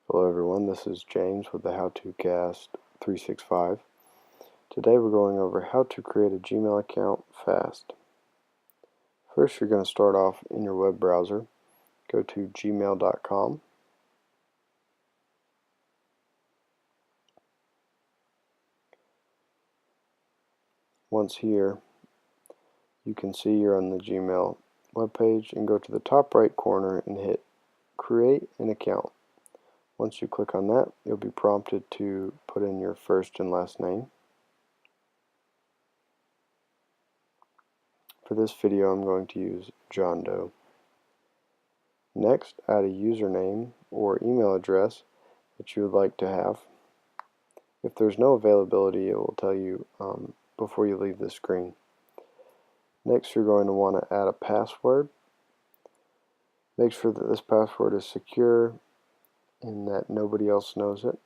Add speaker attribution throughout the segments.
Speaker 1: Hello everyone, this is James with the How To Cast 365. Today we're going over how to create a Gmail account fast. First, you're going to start off in your web browser. Go to gmail.com. Once here, you can see you're on the Gmail webpage and go to the top right corner and hit Create an Account. Once you click on that, you'll be prompted to put in your first and last name. For this video, I'm going to use John Doe. Next, add a username or email address that you would like to have. If there's no availability, it will tell you before you leave the screen. Next, you're going to want to add a password. Make sure that this password is secure and that nobody else knows it.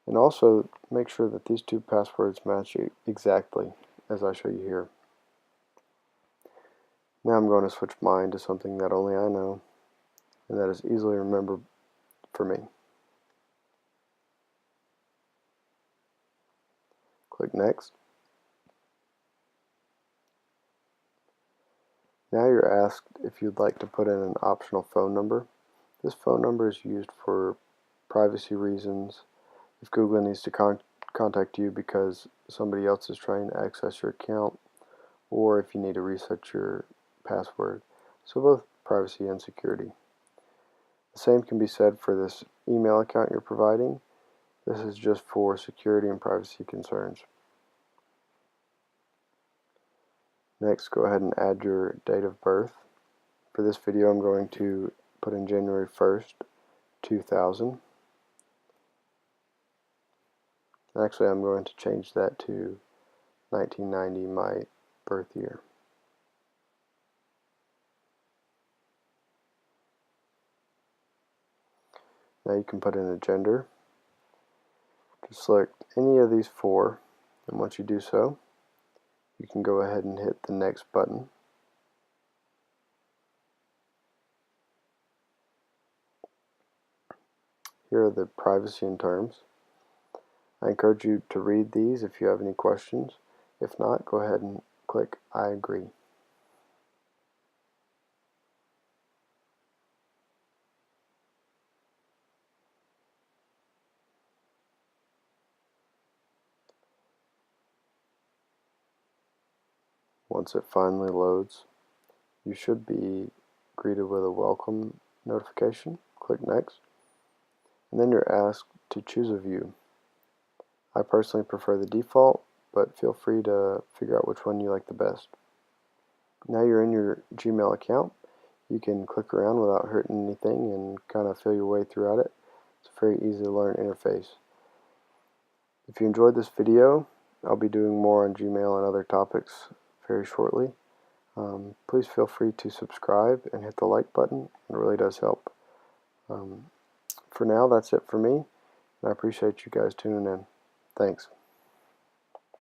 Speaker 1: And also, make sure that these two passwords match exactly, as I show you here. Now I'm going to switch mine to something that only I know, and that is easily remembered for me. Click Next. Now you're asked if you'd like to put in an optional phone number. This phone number is used for privacy reasons, if Google needs to contact you because somebody else is trying to access your account, or if you need to reset your password. So both privacy and security. The same can be said for this email account you're providing. This is just for security and privacy concerns. Next, go ahead and add your date of birth. For this video, I'm going to put in January 1st, 2000. Actually, I'm going to change that to 1990, my birth year. Now you can put in a gender. Just select any of these four, and once you do so, you can go ahead and hit the next button. Here are the privacy and terms. I encourage you to read these if you have any questions. If not, go ahead and click I agree. Once it finally loads, you should be greeted with a welcome notification. Click Next, and then you're asked to choose a view. I personally prefer the default, but feel free to figure out which one you like the best. Now you're in your Gmail account. You can click around without hurting anything and kind of feel your way throughout it. It's a very easy to learn interface. If you enjoyed this video, I'll be doing more on Gmail and other topics very shortly. Please feel free to subscribe and hit the like button. It really does help. For now, that's it for me, and I appreciate you guys tuning in. Thanks.